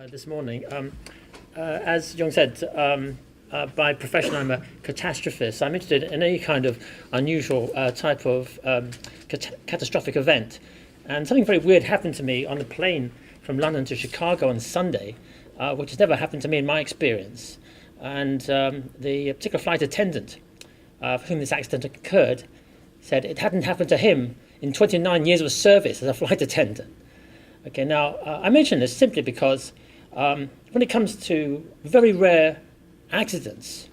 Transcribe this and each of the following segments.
this morning. As Jung said, by profession I'm a catastrophist. I'm interested in any kind of unusual type of catastrophic event. And something very weird happened to me on the plane from London to Chicago on Sunday, which has never happened to me in my experience. And the particular flight attendant for whom this accident occurred said it hadn't happened to him in 29 years of service as a flight attendant. Okay, now I mention this simply because when it comes to very rare accidents,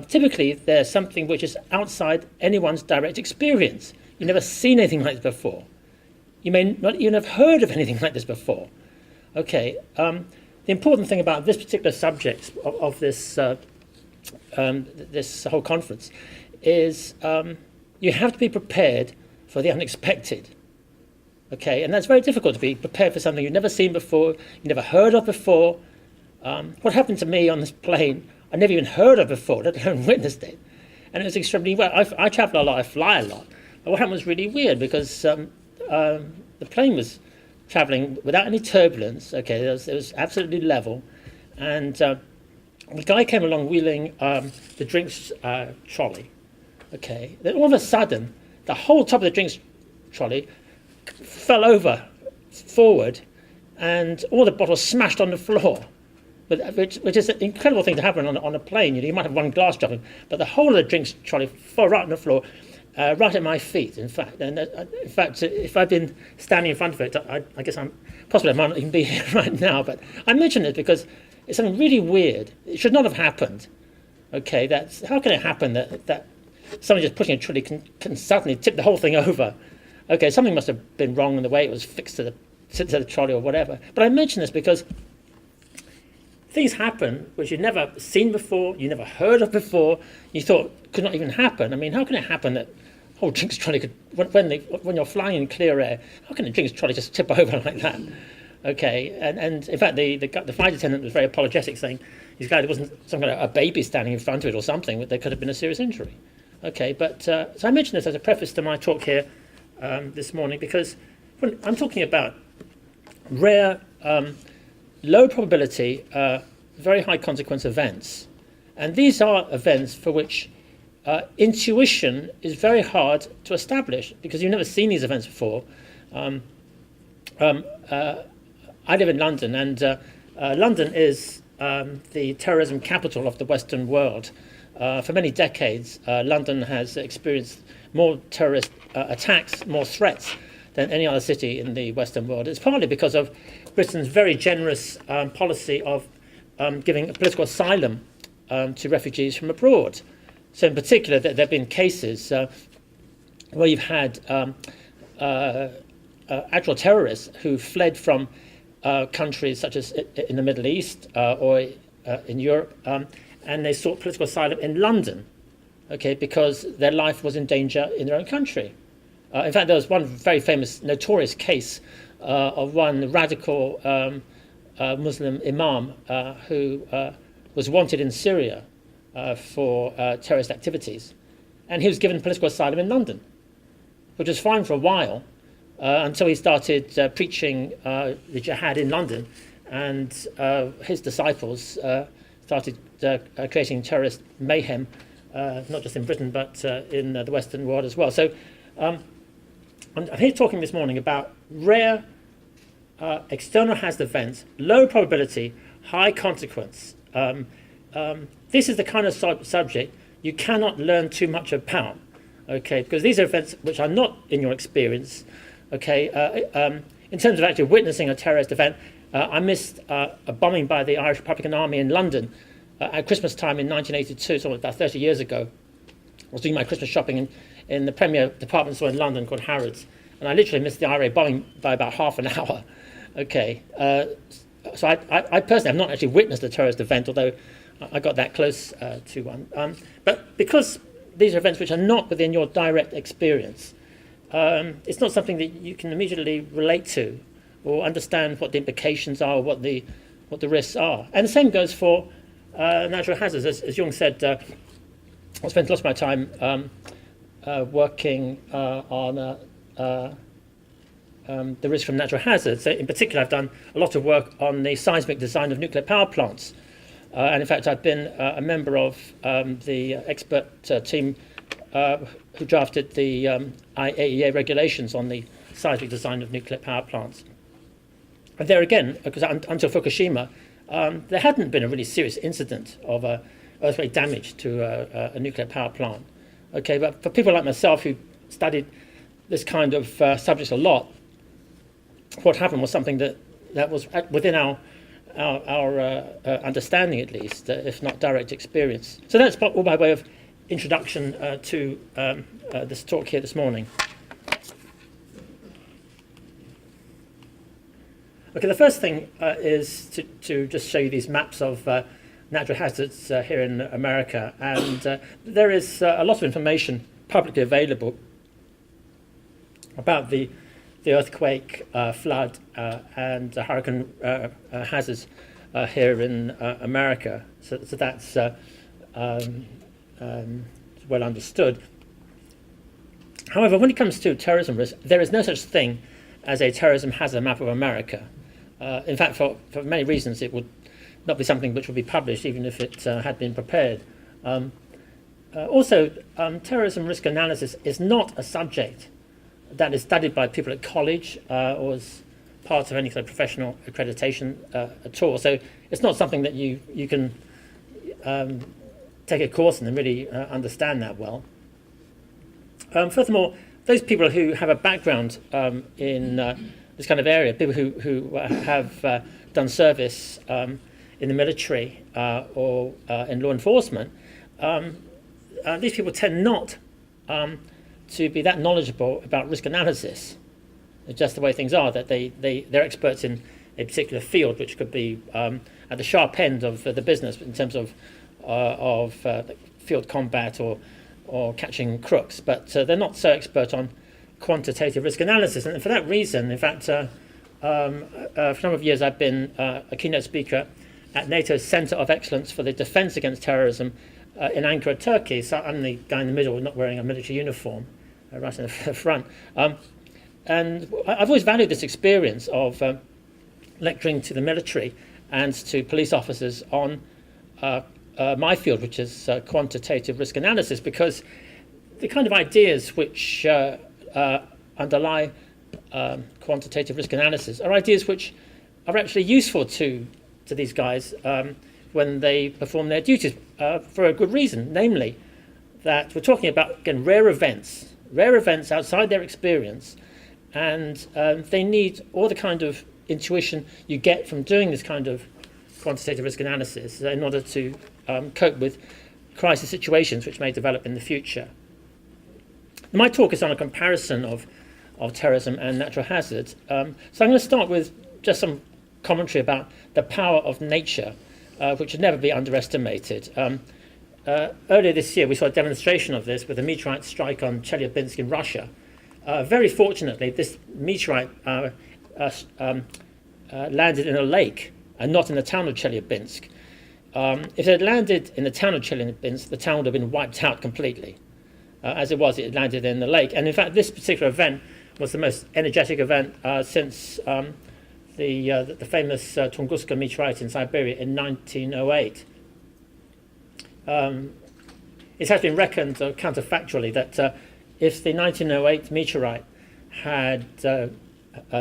typically there's something which is outside anyone's direct experience. You've never seen anything like this before. You may not even have heard of anything like this before. Okay, the important thing about this particular subject of this this whole conference is you have to be prepared for the unexpected. Okay, and that's very difficult to be prepared for something you've never seen before, you've never heard of before. What happened to me on this plane, I never even heard of before, let alone witnessed it. And it was extremely well. I travel a lot, I fly a lot. But what happened was really weird because the plane was traveling without any turbulence. Okay, it was absolutely level. And the guy came along wheeling the drinks trolley. Okay, then all of a sudden, the whole top of the drinks trolley fell over forward and all the bottles smashed on the floor, which is an incredible thing to happen on a plane. You might have one glass dropping, but the whole of the drinks trolley fell right on the floor, right at my feet, in fact. And in fact, if I'd been standing in front of it, I guess I might not even be here right now, but I mention it because it's something really weird. It should not have happened. Okay, how can it happen that somebody just pushing a trolley can suddenly tip the whole thing over? Okay, something must have been wrong in the way it was fixed to the trolley or whatever. But I mention this because things happen which you've never seen before, you never heard of before, you thought could not even happen. I mean, how can it happen that a whole drinks trolley could, when you're flying in clear air, how can a drinks trolley just tip over like that? Okay, and in fact, the flight attendant was very apologetic, saying he's glad it wasn't some kind of a baby standing in front of it or something, but there could have been a serious injury. Okay, but so I mention this as a preface to my talk here this morning because when I'm talking about rare, low probability, very high consequence events. And these are events for which intuition is very hard to establish because you've never seen these events before. I live in London, and London is the terrorism capital of the Western world. For many decades, London has experienced more terrorist attacks, more threats than any other city in the Western world. It's partly because of Britain's very generous policy of giving political asylum to refugees from abroad. So in particular, there have been cases where you've had actual terrorists who fled from countries such as in the Middle East or in Europe, and they sought political asylum in London, okay, because their life was in danger in their own country. In fact, there was one very famous, notorious case of one radical Muslim imam who was wanted in Syria for terrorist activities. And he was given political asylum in London, which was fine for a while until he started preaching the jihad in London, and his disciples started creating terrorist mayhem, not just in Britain, but in the Western world as well. So I'm here talking this morning about rare external hazard events, low probability, high consequence. This is the kind of subject you cannot learn too much about, okay, because these are events which are not in your experience, okay. In terms of actually witnessing a terrorist event, I missed a bombing by the Irish Republican Army in London at Christmas time in 1982, so about 30 years ago. I was doing my Christmas shopping in the premier department store in London called Harrods, and I literally missed the IRA bombing by about half an hour. Okay, so I personally have not actually witnessed a terrorist event, although I got that close to one. But because these are events which are not within your direct experience, it's not something that you can immediately relate to or understand what the implications are, what the risks are. And the same goes for natural hazards. As Jung said, I spent lots of my time working on the risk from natural hazards. So in particular, I've done a lot of work on the seismic design of nuclear power plants. And in fact, I've been a member of the expert team who drafted the IAEA regulations on the seismic design of nuclear power plants. And there again, because until Fukushima, there hadn't been a really serious incident of earthquake damage to a nuclear power plant. Okay, but for people like myself who studied this kind of subjects a lot, what happened was something that was within our understanding, at least, if not direct experience. So that's all by way of introduction to this talk here this morning. Okay, the first thing is to just show you these maps of natural hazards here in America, and there is a lot of information publicly available about the earthquake, flood, and hurricane hazards here in America. So that's well understood. However, when it comes to terrorism risk, there is no such thing as a terrorism hazard map of America. In fact, for many reasons, it would not be something which would be published, even if it had been prepared. Also, terrorism risk analysis is not a subject that is studied by people at college or as part of any kind of professional accreditation at all. So it's not something that you can take a course in and really understand that well. Furthermore, those people who have a background in this kind of area, people who have done service in the military or in law enforcement, these people tend not to be that knowledgeable about risk analysis. It's just the way things are, that they're experts in a particular field, which could be at the sharp end of the business in terms of field combat or catching crooks, but they're not so expert on quantitative risk analysis. And for that reason, in fact, for a number of years I've been a keynote speaker at NATO's Centre of Excellence for the Defence Against Terrorism in Ankara, Turkey. So I'm the guy in the middle, not wearing a military uniform, right in the front. And I've always valued this experience of lecturing to the military and to police officers on my field, which is quantitative risk analysis, because the kind of ideas which underlie quantitative risk analysis are ideas which are actually useful to these guys when they perform their duties for a good reason, namely that we're talking about, again, rare events outside their experience, and they need all the kind of intuition you get from doing this kind of quantitative risk analysis in order to cope with crisis situations which may develop in the future. My talk is on a comparison of terrorism and natural hazards. So I'm going to start with just some commentary about the power of nature, which should never be underestimated. Earlier this year, we saw a demonstration of this with a meteorite strike on Chelyabinsk in Russia. Very fortunately, this meteorite landed in a lake and not in the town of Chelyabinsk. If it had landed in the town of Chelyabinsk, the town would have been wiped out completely. As it was, it landed in the lake. And in fact, this particular event was the most energetic event since the famous Tunguska meteorite in Siberia in 1908. It has been reckoned counterfactually that if the 1908 meteorite had a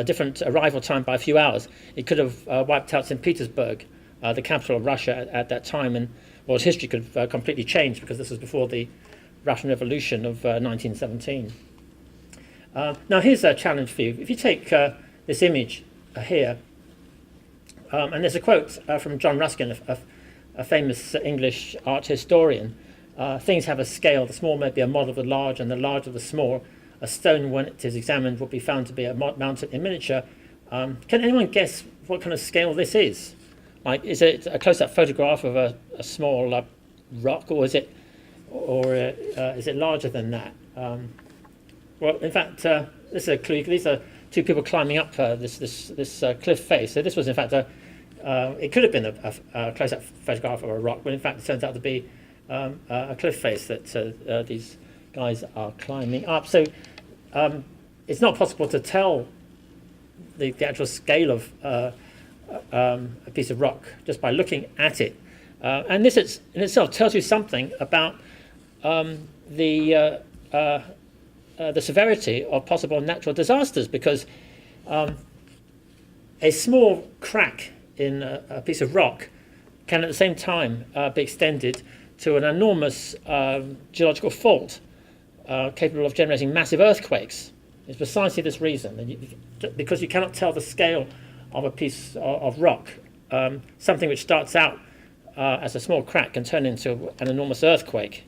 different arrival time by a few hours, it could have wiped out St. Petersburg, the capital of Russia at that time, and its history could have completely changed, because this was before the Russian Revolution of 1917. Now here's a challenge for you. If you take this image here, and there's a quote from John Ruskin, a famous English art historian. Things have a scale. The small may be a model of the large, and the large of the small. A stone, when it is examined, will be found to be a mountain in miniature. Can anyone guess what kind of scale this is? Like, is it a close-up photograph of a small rock, or is it larger than that? Well, in fact, this is a clue. These are two people climbing up this cliff face. So this was, in fact, it could have been a close-up photograph of a rock, but in fact, it turns out to be a cliff face that these guys are climbing up. So it's not possible to tell the actual scale of a piece of rock just by looking at it. And this in itself tells you something about the severity of possible natural disasters, because a small crack in a piece of rock can at the same time be extended to an enormous geological fault capable of generating massive earthquakes. It's precisely this reason, because you cannot tell the scale of a piece of rock. Something which starts out as a small crack can turn into an enormous earthquake.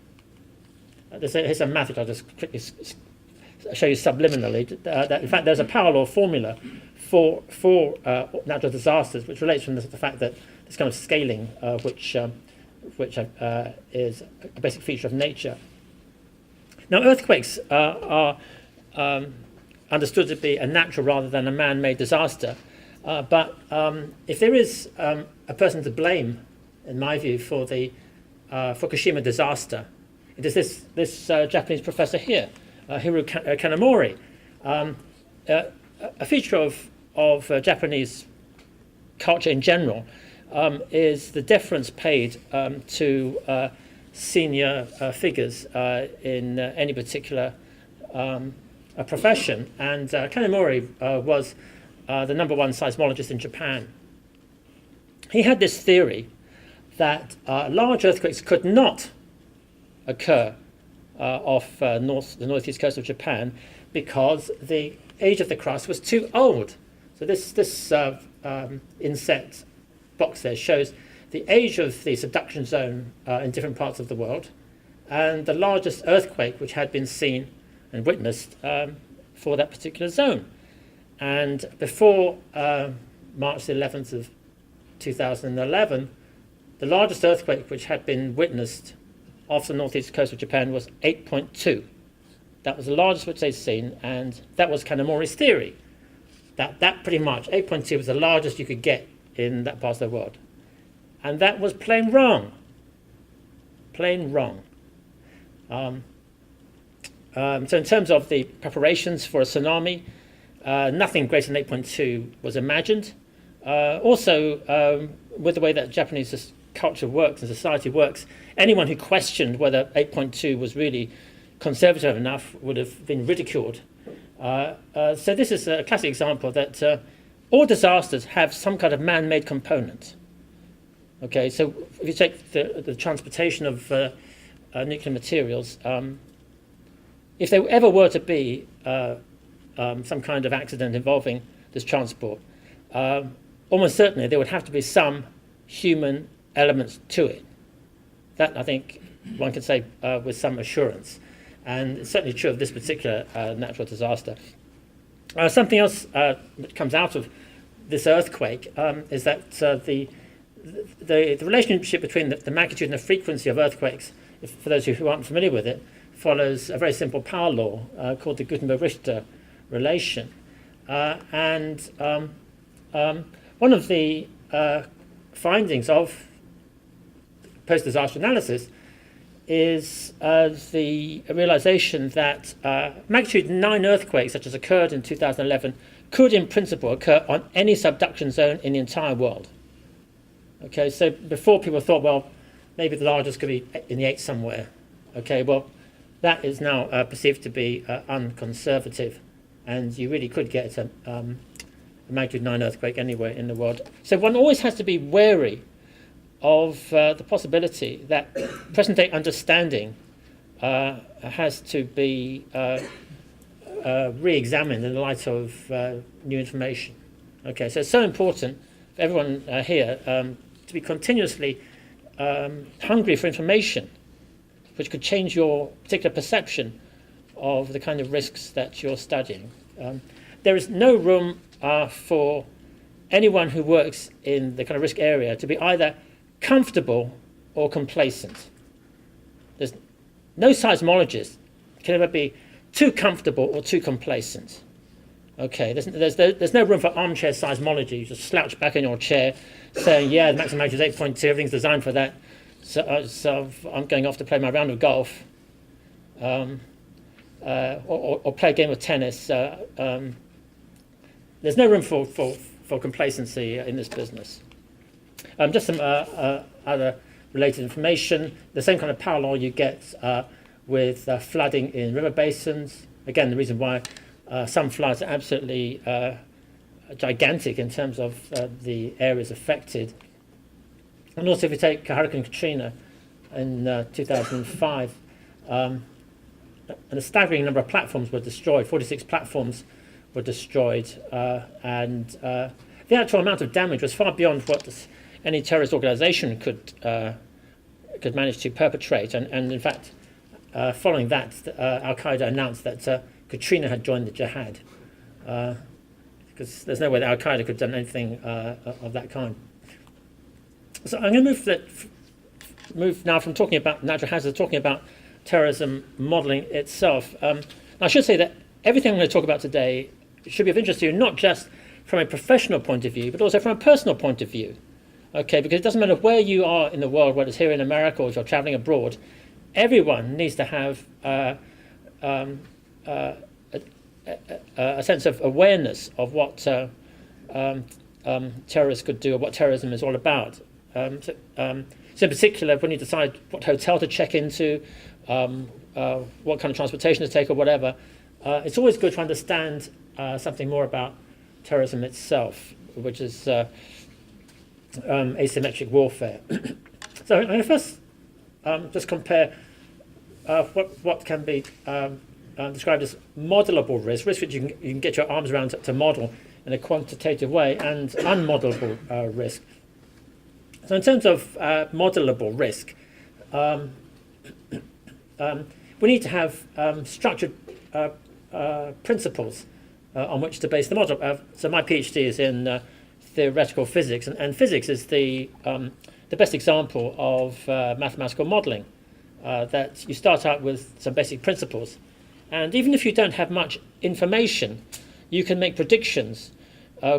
Here's a math which I'll just quickly show you subliminally. That in fact there's a power law formula for natural disasters, which relates from the fact that this kind of scaling, which is a basic feature of nature. Now, earthquakes are understood to be a natural rather than a man-made disaster. But if there is a person to blame, in my view, for the Fukushima disaster, it is this Japanese professor here, Hiroru Kanamori. A feature of Japanese culture in general is the deference paid to senior figures in any particular profession. And Kanamori was the #1 seismologist in Japan. He had this theory that large earthquakes could not occur off the northeast coast of Japan because the age of the crust was too old. So this inset box there shows the age of the subduction zone in different parts of the world, and the largest earthquake which had been seen and witnessed for that particular zone. And before March the 11th of 2011, the largest earthquake which had been witnessed off the northeast coast of Japan was 8.2. That was the largest which they'd seen, and that was Kanamori's theory. That pretty much, 8.2 was the largest you could get in that part of the world. And that was plain wrong. Plain wrong. So in terms of the preparations for a tsunami, nothing greater than 8.2 was imagined. Also, with the way that Japanese culture works and society works, anyone who questioned whether 8.2 was really conservative enough would have been ridiculed. So this is a classic example that all disasters have some kind of man-made component. Okay, so if you take the transportation of nuclear materials, if there ever were to be some kind of accident involving this transport, almost certainly there would have to be some human elements to it. That, I think, one can say with some assurance. And it's certainly true of this particular natural disaster. Something else that comes out of this earthquake is that the relationship between the magnitude and the frequency of earthquakes, for those who aren't familiar with it, follows a very simple power law called the Gutenberg-Richter relation. And one of the findings of post-disaster analysis is the realization that magnitude 9 earthquakes, such as occurred in 2011, could in principle occur on any subduction zone in the entire world. Okay, so before people thought, well, maybe the largest could be in the 8 somewhere. Okay, well, that is now perceived to be unconservative, and you really could get a magnitude 9 earthquake anywhere in the world. So one always has to be wary of the possibility that present-day understanding has to be re-examined in the light of new information. Okay, so it's so important for everyone here to be continuously hungry for information which could change your particular perception of the kind of risks that you're studying. There is no room for anyone who works in the kind of risk area to be either comfortable or complacent. There's no seismologist can ever be too comfortable or too complacent. Okay, there's no room for armchair seismology. You just slouch back in your chair saying, yeah, the maximum magnitude is 8.2, everything's designed for that, so I'm going off to play my round of golf, or play a game of tennis. there's no room for complacency in this business. Just some other related information. The same kind of parallel you get with flooding in river basins. Again, the reason why some floods are absolutely gigantic in terms of the areas affected. And also, if you take Hurricane Katrina in 2005, and a staggering number of platforms were destroyed. 46 platforms were destroyed, and the actual amount of damage was far beyond what any terrorist organisation could manage to perpetrate. And in fact, following that, Al Qaeda announced that Katrina had joined the jihad, because there's no way that Al Qaeda could have done anything of that kind. So I'm going to move now from talking about natural hazards to talking about terrorism modelling itself. I should say that everything I'm going to talk about today should be of interest to you, not just from a professional point of view, but also from a personal point of view. Okay, because it doesn't matter where you are in the world, whether it's here in America or if you're travelling abroad, everyone needs to have a sense of awareness of what terrorists could do or what terrorism is all about. So in particular, when you decide what hotel to check into, what kind of transportation to take or whatever, it's always good to understand something more about terrorism itself, which is asymmetric warfare. So I'm going to first just compare what can be described as modelable risk which you can get your arms around to model in a quantitative way, and unmodelable risk. So in terms of modelable risk, we need to have structured principles on which to base the model. So my PhD is in theoretical physics, and physics is the best example of mathematical modelling. That you start out with some basic principles, and even if you don't have much information, you can make predictions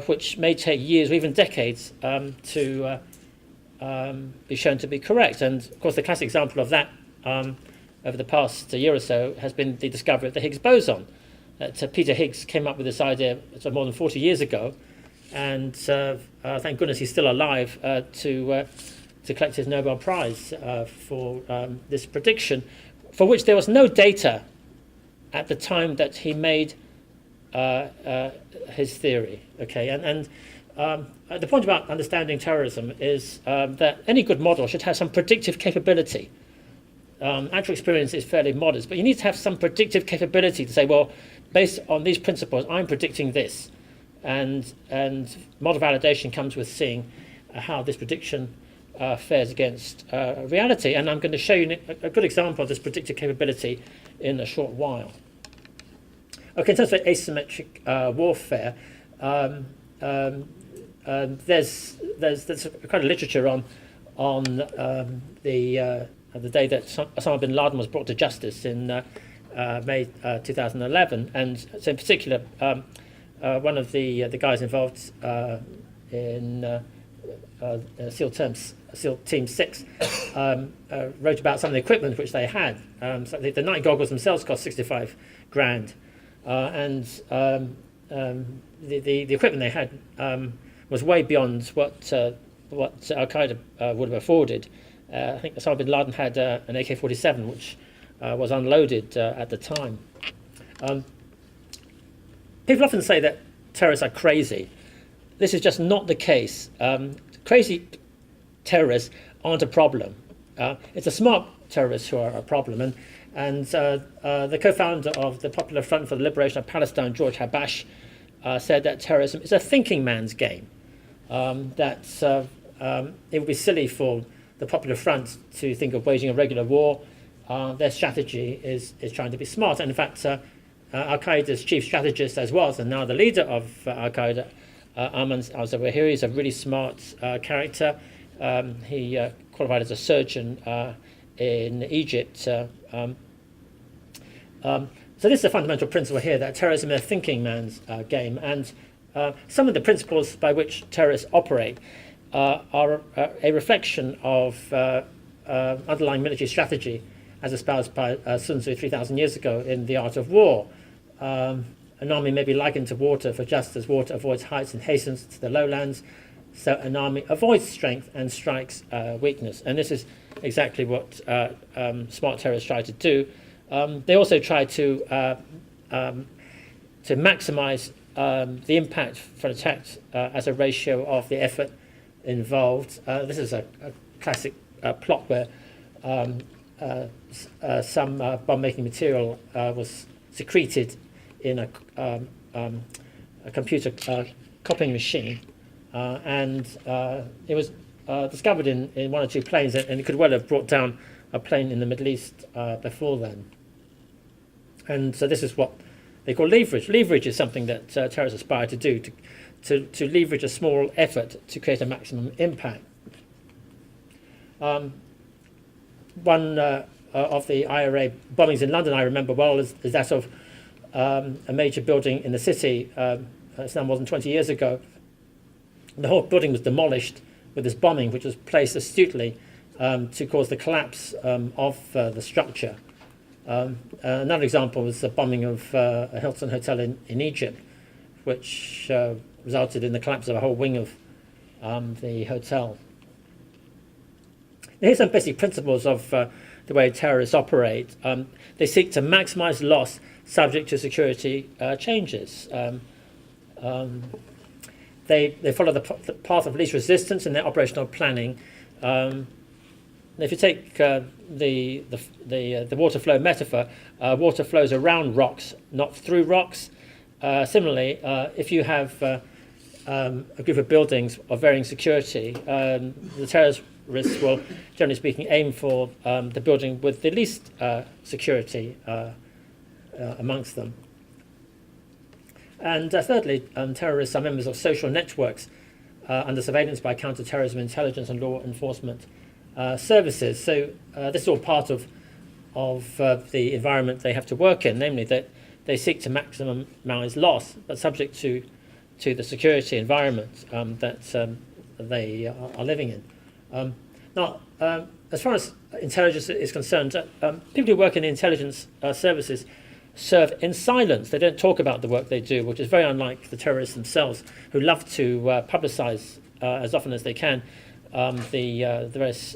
which may take years or even decades to be shown to be correct. And of course, the classic example of that over the past year or so has been the discovery of the Higgs boson. Peter Higgs came up with this idea more than 40 years ago, and thank goodness he's still alive to collect his Nobel Prize for this prediction, for which there was no data at the time that he made his theory. Okay, and the point about understanding terrorism is that any good model should have some predictive capability. Actual experience is fairly modest, but you need to have some predictive capability to say, well, based on these principles, I'm predicting this. And model validation comes with seeing how this prediction fares against reality. And I'm going to show you a good example of this predictive capability in a short while. Okay, in terms of asymmetric warfare, there's quite a literature on the day that Osama bin Laden was brought to justice in May 2011, and so in particular, one of the guys involved in SEAL Team 6 wrote about some of the equipment which they had. So the night goggles themselves cost 65 grand, and the equipment they had was way beyond what Al Qaeda would have afforded. I think Osama bin Laden had an AK-47, which was unloaded at the time. People often say that terrorists are crazy. This is just not the case. Crazy terrorists aren't a problem. It's the smart terrorists who are a problem. And the co-founder of the Popular Front for the Liberation of Palestine, George Habash, said that terrorism is a thinking man's game. That it would be silly for the Popular Front to think of waging a regular war. Their strategy is trying to be smart. And in fact, Al-Qaeda's chief strategist as well, and now the leader of Al-Qaeda, Ayman al-Zawahiri, is a really smart character. He qualified as a surgeon in Egypt. So this is a fundamental principle here, that terrorism is a thinking man's game. And some of the principles by which terrorists operate are a reflection of underlying military strategy as espoused by Sun Tzu 3,000 years ago in The Art of War. An army may be likened to water, for just as water avoids heights and hastens to the lowlands, so an army avoids strength and strikes weakness. And this is exactly what smart terrorists try to do. They also try to maximise the impact for an attack as a ratio of the effort involved. This is a classic plot where some bomb-making material was secreted in a computer copying machine, and it was discovered in one or two planes, and it could well have brought down a plane in the Middle East before then. And so this is what they call leverage. Leverage is something that terrorists aspire to do, to leverage a small effort to create a maximum impact. One of the IRA bombings in London I remember well is that of a major building in the city. It's now more than 20 years ago. The whole building was demolished with this bombing, which was placed astutely to cause the collapse of the structure. Another example was the bombing of a Hilton hotel in Egypt, which resulted in the collapse of a whole wing of the hotel. Here's some basic principles of the way terrorists operate. They seek to maximize loss subject to security changes. They follow the path of least resistance in their operational planning. If you take the water flow metaphor, water flows around rocks, not through rocks. Similarly, if you have a group of buildings of varying security, the terrorists will, generally speaking, aim for the building with the least security amongst them. And thirdly, terrorists are members of social networks under surveillance by counter-terrorism intelligence and law enforcement services. So this is all part of the environment they have to work in, namely that they seek to maximize loss, but subject to the security environment that they are living in. Now, as far as intelligence is concerned, people who work in the intelligence services serve in silence. They don't talk about the work they do, which is very unlike the terrorists themselves, who love to publicise as often as they can the various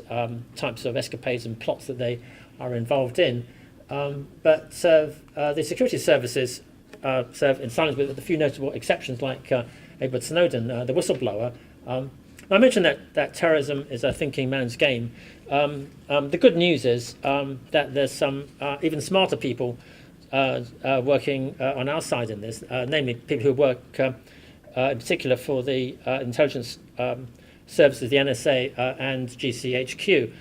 types of escapades and plots that they are involved in. But the security services serve in silence, with a few notable exceptions, like Edward Snowden, the whistleblower. I mentioned that terrorism is a thinking man's game. The good news is that there's some even smarter people working on our side in this, namely people who work in particular for the intelligence services, the NSA and GCHQ.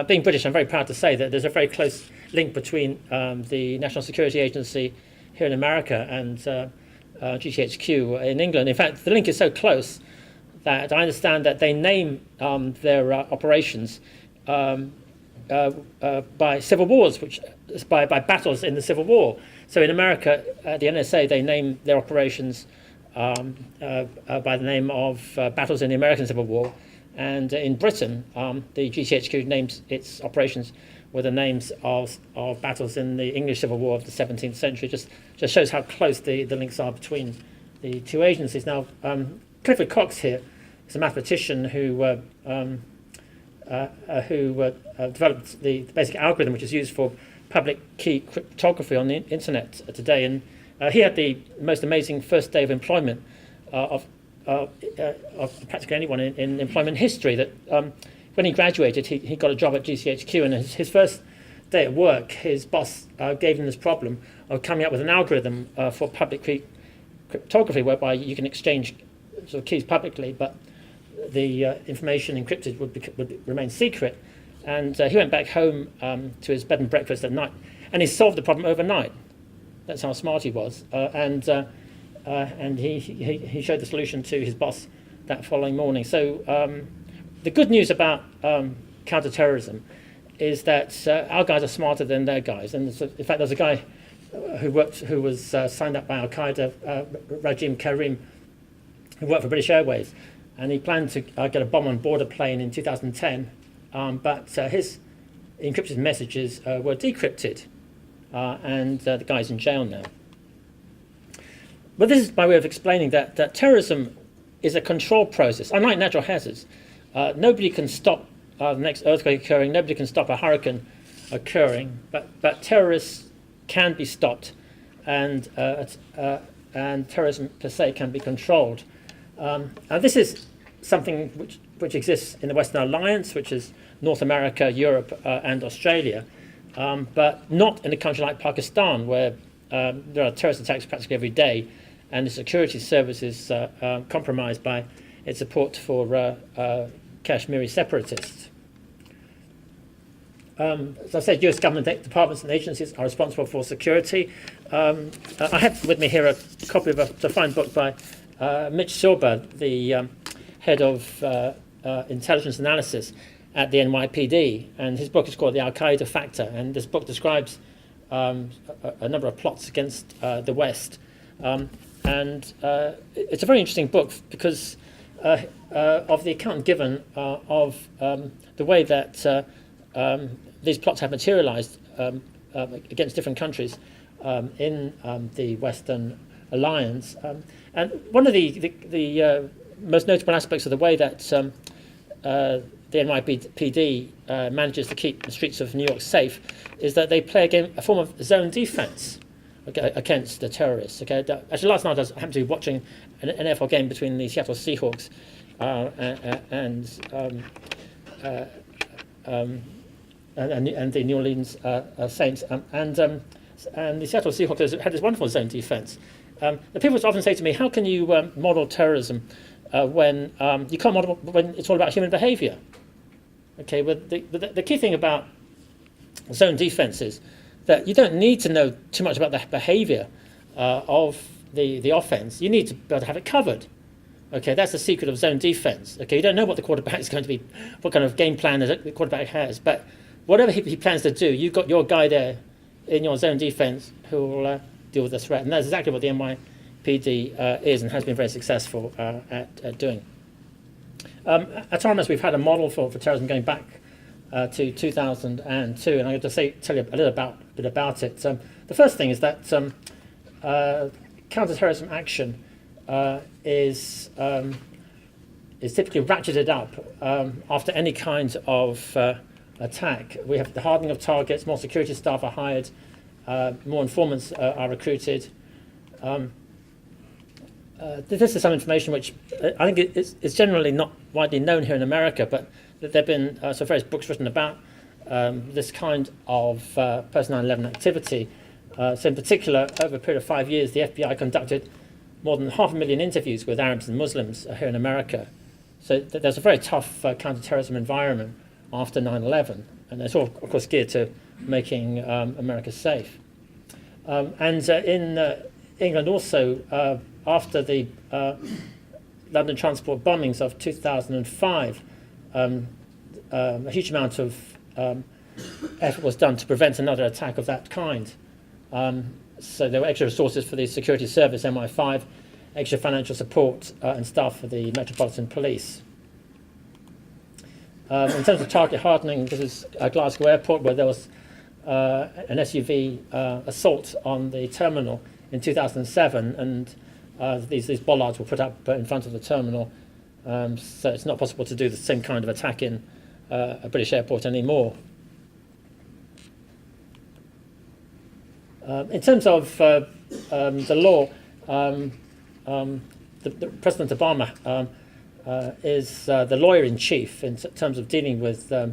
Being British, I'm very proud to say that there's a very close link between the National Security Agency here in America and GCHQ in England. In fact, the link is so close that I understand that they name their operations by civil wars, which by battles in the Civil War. So in America, the NSA, they name their operations by the name of battles in the American Civil War. And in Britain, the GCHQ names its operations with the names of battles in the English Civil War of the 17th century. Just shows how close the links are between the two agencies. Now, Clifford Cox here is a mathematician who developed the basic algorithm which is used for public key cryptography on the internet today. And he had the most amazing first day of employment of practically anyone in employment history. That when he graduated, he got a job at GCHQ, and his first day at work, his boss gave him this problem of coming up with an algorithm for public key cryptography, whereby you can exchange sort of keys publicly, but the information encrypted would remain secret. And he went back home to his bed and breakfast at night, and he solved the problem overnight. That's how smart he was. And he showed the solution to his boss that following morning. So the good news about counterterrorism is that our guys are smarter than their guys. And in fact, there's a guy who was signed up by Al Qaeda, Rajim Karim, who worked for British Airways, and he planned to get a bomb on board a plane in 2010, but his encrypted messages were decrypted. and the guy's in jail now. But this is my way of explaining that terrorism is a controlled process. Unlike natural hazards, nobody can stop the next earthquake occurring, nobody can stop a hurricane occurring, but terrorists can be stopped, and terrorism per se can be controlled. And this is something which exists in the Western Alliance, which is North America, Europe, and Australia, but not in a country like Pakistan, where there are terrorist attacks practically every day, and the security service is compromised by its support for Kashmiri separatists. As I said, US government departments and agencies are responsible for security. I have with me here a copy of a fine book by Mitch Silber, the head of intelligence analysis at the NYPD, and his book is called The Al-Qaeda Factor, and this book describes a number of plots against the West. And it's a very interesting book because of the account given of the way that these plots have materialized against different countries in the Western Alliance. And one of the most notable aspects of the way that the NYPD manages to keep the streets of New York safe is that they play a form of zone defense against the terrorists. Okay, actually, last night I happened to be watching an NFL game between the Seattle Seahawks and the New Orleans Saints, and the Seattle Seahawks had this wonderful zone defense. The people often say to me, "How can you model terrorism when you can't model when it's all about human behaviour?" Okay, but the key thing about zone defense is that you don't need to know too much about the behaviour of the offence. You need to be able to have it covered. Okay, that's the secret of zone defense. Okay, you don't know what the quarterback is going to be, what kind of game plan the quarterback has, but whatever he plans to do, you've got your guy there in your zone defense who will deal with the threat, and that's exactly what the NYPD is and has been very successful at doing. At Armas, we've had a model for terrorism going back to 2002, and I'm going to tell you a little bit about it. The first thing is that counter-terrorism action is typically ratcheted up after any kind of attack. We have the hardening of targets, more security staff are hired, more informants are recruited. This is some information which I think is generally not widely known here in America, but there have been some various books written about this kind of post 9/11 activity. So in particular, over a period of 5 years, the FBI conducted more than 500,000 interviews with Arabs and Muslims here in America. So there's a very tough counter-terrorism environment after 9/11, and it's all, of course, geared to making America safe. And in England also, after the London transport bombings of 2005, a huge amount of effort was done to prevent another attack of that kind. So there were extra resources for the security service, MI5, extra financial support and staff for the Metropolitan Police. In terms of target hardening, this is Glasgow Airport, where there was an SUV assault on the terminal in 2007, and these bollards were put up in front of the terminal, so it's not possible to do the same kind of attack in a British airport anymore. In terms of the law, the President Obama is the lawyer-in-chief in terms of dealing with the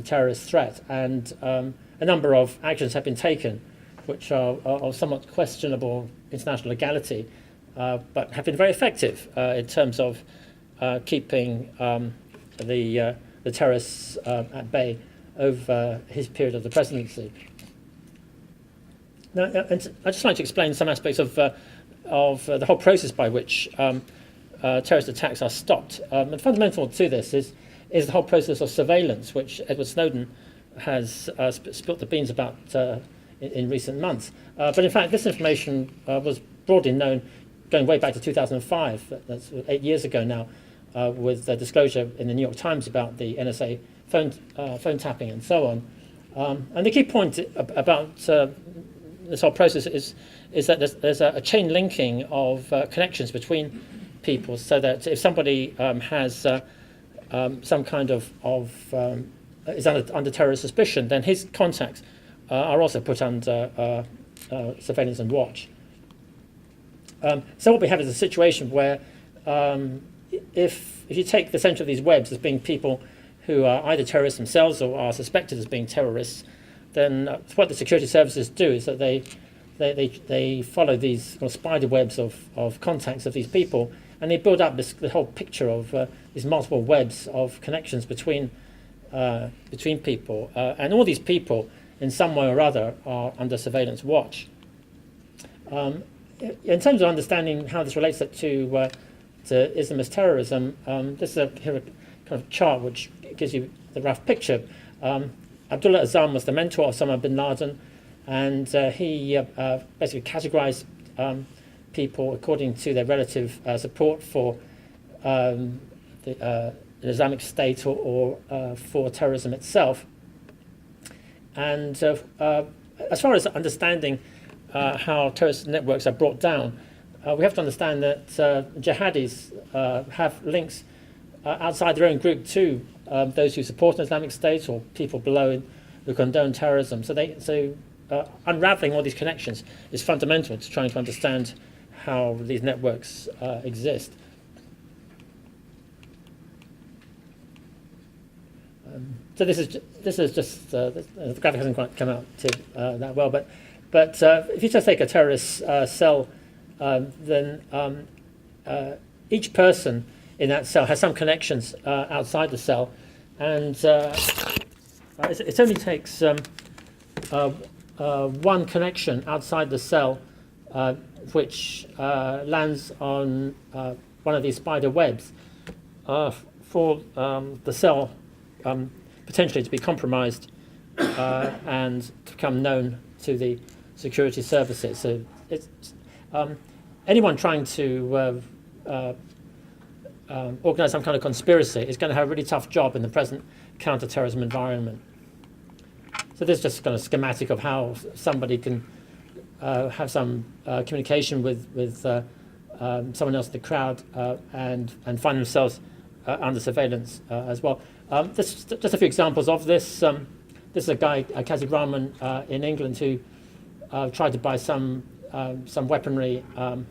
terrorist threat, and a number of actions have been taken which are of somewhat questionable international legality, but have been very effective in terms of keeping the terrorists at bay over his period of the presidency. Now, and I'd just like to explain some aspects of the whole process by which terrorist attacks are stopped. And fundamental to this is the whole process of surveillance, which Edward Snowden has spilt the beans about in recent months. But in fact, this information was broadly known going way back to 2005. That's 8 years ago now, with the disclosure in the New York Times about the NSA phone tapping and so on. And the key point about this whole process is that there's a chain linking of connections between people, so that if somebody has some kind of is under terrorist suspicion, then his contacts are also put under surveillance and watch. So what we have is a situation where if you take the centre of these webs as being people who are either terrorists themselves or are suspected as being terrorists, then what the security services do is that they follow these kind of spider webs of contacts of these people, and they build up the whole picture of these multiple webs of connections between people, and all these people in some way or other are under surveillance watch. In terms of understanding how this relates to Islamist terrorism, this is a kind of chart which gives you the rough picture. Abdullah Azzam was the mentor of Osama bin Laden, and he basically categorized people according to their relative support for the Islamic State or for terrorism itself. And as far as understanding how terrorist networks are brought down, we have to understand that jihadis have links outside their own group to those who support an Islamic State or people below who condone terrorism. So unraveling all these connections is fundamental to trying to understand how these networks exist. So this is just the graphic hasn't quite come out that well, but if you just take a terrorist cell, then each person in that cell has some connections outside the cell, and it only takes one connection outside the cell which lands on one of these spider webs for the cell potentially to be compromised and to become known to the security services. So it's anyone trying to organise some kind of conspiracy is going to have a really tough job in the present counter-terrorism environment. So this is just kind of schematic of how somebody can have some communication with someone else in the crowd and find themselves under surveillance as well. Just a few examples of this. This is a guy, Kazib Rahman, in England, who tried to buy some weaponry, and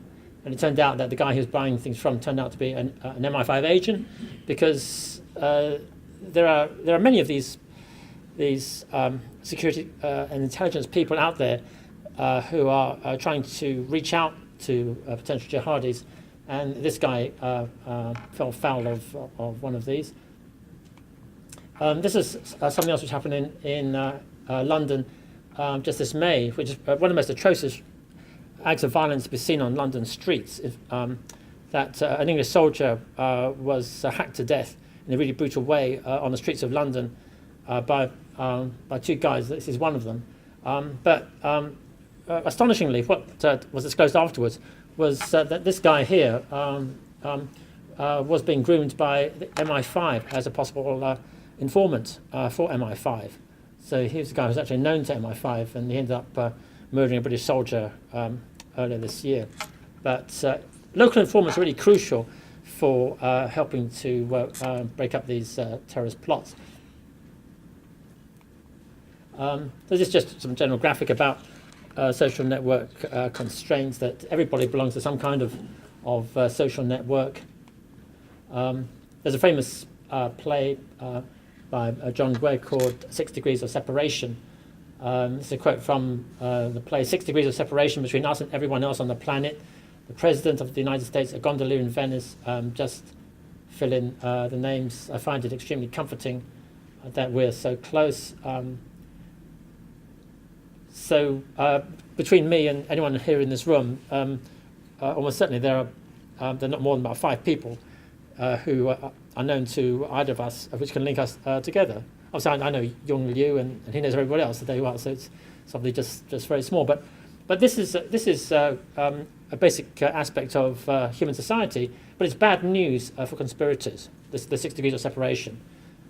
it turned out that the guy he was buying things from turned out to be an MI5 agent, because there are many of these security and intelligence people out there who are trying to reach out to potential jihadis, and this guy fell foul of one of these. This is something else which happened in London just this May, which is one of the most atrocious acts of violence to be seen on London streets. That an English soldier was hacked to death in a really brutal way on the streets of London by two guys. This is one of them. But astonishingly, what was disclosed afterwards was that this guy here was being groomed by the MI5 as a possible informant for MI5. So he was the guy who was actually known to MI5, and he ended up murdering a British soldier earlier this year. But local informants are really crucial for helping to break up these terrorist plots. So this is just some general graphic about social network constraints, that everybody belongs to some kind of social network. There's a famous play by John Gregg called 6 Degrees of Separation. This is a quote from the play. 6 degrees of separation between us and everyone else on the planet. The President of the United States, a gondolier in Venice, just fill in the names. I find it extremely comforting that we're so close. So between me and anyone here in this room, almost certainly there are not more than about 5 people who are known to either of us, which can link us together. Obviously, I know Young Liu, and he knows everybody else that they are. So it's something just very small. But this is a basic aspect of human society. But it's bad news for conspirators. The 6 degrees of separation.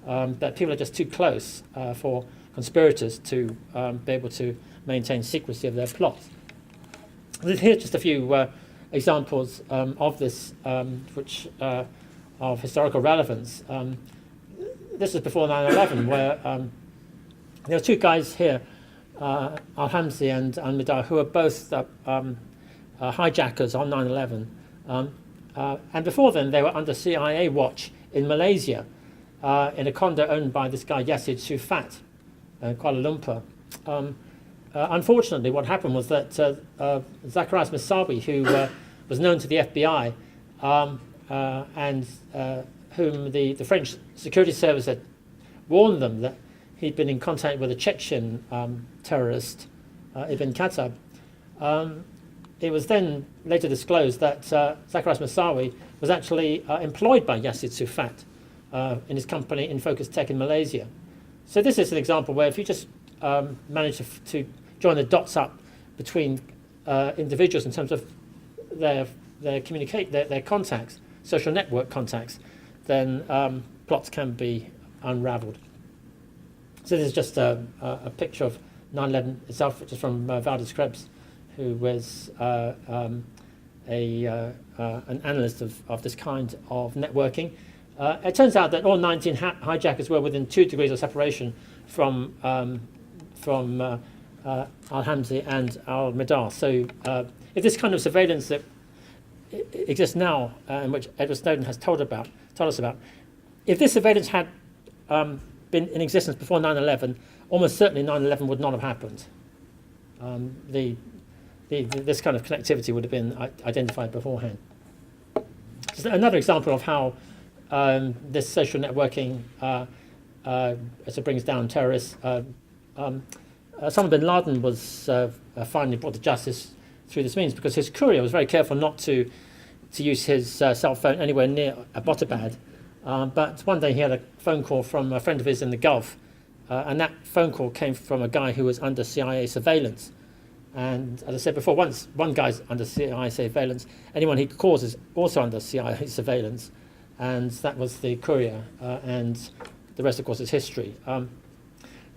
That people are just too close for conspirators to be able to maintain secrecy of their plots. Here's just a few examples of this, which of historical relevance. This is before 9/11, where there were two guys here, Al-Hamzi and Al-Midar, who were both hijackers on 9/11. And before then, they were under CIA watch in Malaysia, in a condo owned by this guy Yassid Sufat, in Kuala Lumpur. Unfortunately, what happened was that Zacharias Moussaoui, who was known to the FBI, and whom the French security service had warned them that he'd been in contact with a Chechen terrorist, Ibn Khattab. It was then later disclosed that Zacharias Moussaoui was actually employed by Yassid Sufat in his company in Focus Tech in Malaysia. So this is an example where if you just manage to join the dots up between individuals in terms of their contacts, social network contacts, then plots can be unravelled. So this is just a picture of 9/11 itself, which is from Valdez Krebs, who was an analyst of this kind of networking. It turns out that all 19 hijackers were within 2 degrees of separation from Al-Hamzi and Al-Midar. So if this kind of surveillance that exists now, in which Edward Snowden has told us about, if this surveillance had been in existence before 9/11, almost certainly 9/11 would not have happened. This kind of connectivity would have been identified beforehand. Just another example of how this social networking as it brings down terrorists. Osama bin Laden was finally brought to justice through this means because his courier was very careful not to use his cell phone anywhere near Abbottabad. But one day he had a phone call from a friend of his in the Gulf, and that phone call came from a guy who was under CIA surveillance. And as I said before, once one guy's under CIA surveillance, anyone he calls is also under CIA surveillance, and that was the courier, and the rest, of course, is history.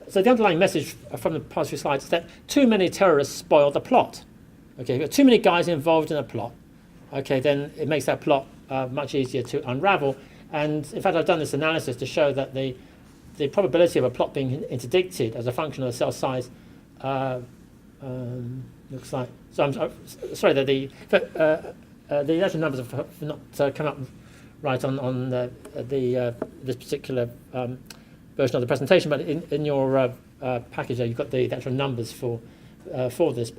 So the underlying message from the past few slides is that too many terrorists spoil the plot. Okay, you've got too many guys involved in a plot. Okay, then it makes that plot much easier to unravel. And in fact, I've done this analysis to show that the probability of a plot being interdicted as a function of the cell size looks like. So I'm sorry that the actual numbers have not come up right on this particular version of the presentation, but in your package there, you've got the actual numbers for this.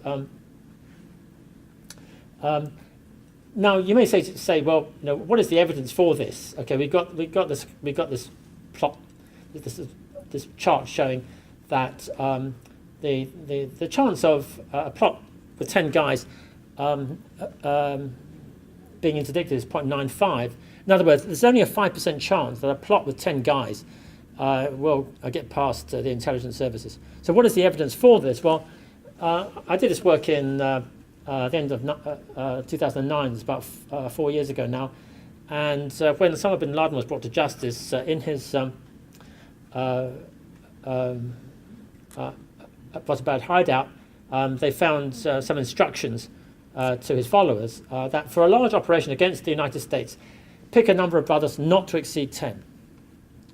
Now you may say, well, what is the evidence for this? Okay, we got this plot, this chart showing that the chance of a plot with 10 guys being interdicted is 0.95. In other words, there's only a 5% chance that a plot with 10 guys will get past the intelligence services. So what is the evidence for this? Well, I did this work in the end of 2009, it's about 4 years ago now, and when Osama bin Laden was brought to justice in his Abbottabad hideout, they found some instructions to his followers that for a large operation against the United States, pick a number of brothers not to exceed 10.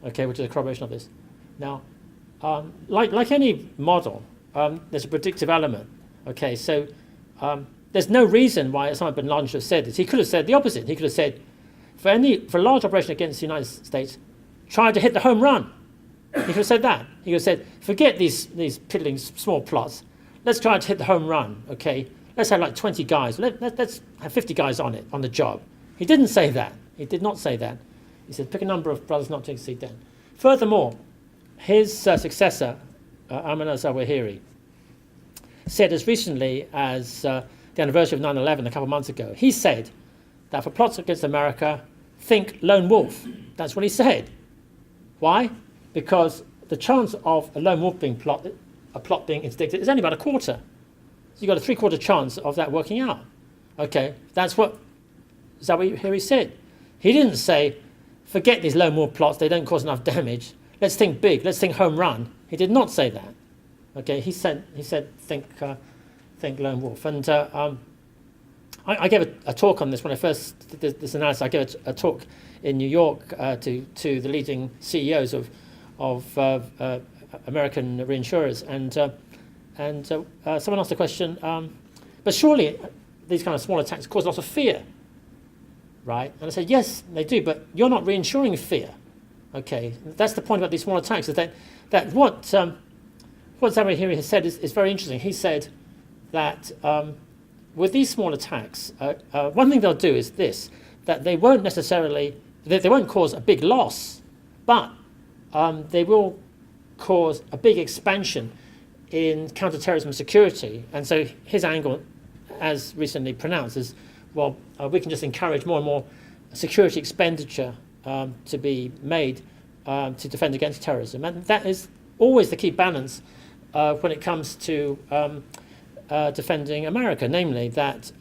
Okay, which is a corroboration of this. Now, like any model, there's a predictive element. Okay, so there's no reason why Osama bin Laden should have said this. He could have said the opposite. He could have said, for a large operation against the United States, try to hit the home run. He could have said that. He could have said, forget these piddling small plots. Let's try to hit the home run. Okay, let's have like 20 guys. Let's have 50 guys on the job. He didn't say that. He did not say that. He said, pick a number of brothers not to exceed 10. Furthermore, his successor, Ayman al-Zawahiri, said as recently as the anniversary of 9/11 a couple of months ago, he said that for plots against America, think lone wolf. That's what he said. Why? Because the chance of a lone wolf being a plot being interdicted is only about a quarter. So you've got a 3/4 chance of that working out. Okay, that's what Zawahiri said. He didn't say, forget these lone wolf plots, they don't cause enough damage. let's think big, let's think home run. He did not say that. Okay, he said think lone wolf. And I gave a talk on this when I first did this analysis. I gave a talk in New York to the leading CEOs of American reinsurers, and someone asked the question, but surely these kind of small attacks cause lots of fear, right? And I said, yes, they do, but you're not reinsuring fear. Okay, that's the point about these small attacks, is that what Zawahiri has said is very interesting. He said that with these small attacks, one thing they'll do is this, that they won't necessarily, they won't cause a big loss, but they will cause a big expansion in counterterrorism security. And so his angle, as recently pronounced, is, well, we can just encourage more and more security expenditure to be made to defend against terrorism. And that is always the key balance when it comes to defending America, namely that,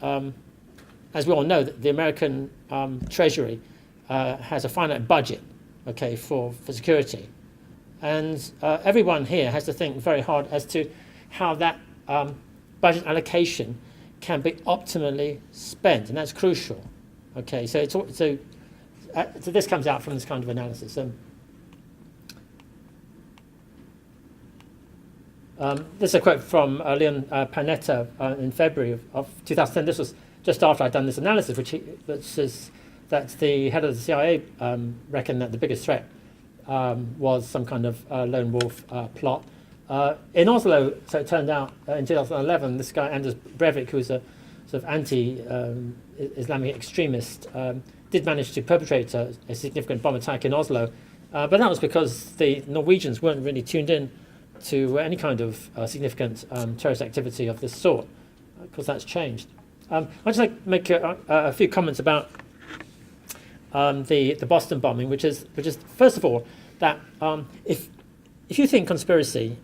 as we all know, that the American Treasury has a finite budget, okay, for security. And everyone here has to think very hard as to how that budget allocation can be optimally spent, and that's crucial. Okay, so so this comes out from this kind of analysis. This is a quote from Leon Panetta in February of 2010. This was just after I'd done this analysis, which says that the head of the CIA reckoned that the biggest threat was some kind of lone wolf plot. In Oslo, so it turned out in 2011, this guy Anders Breivik, who was a sort of anti-Islamic extremist, did manage to perpetrate a significant bomb attack in Oslo, but that was because the Norwegians weren't really tuned in to any kind of significant terrorist activity of this sort, because that's changed. I'd just like to make a few comments about the Boston bombing, which is first of all that if you think conspiracy,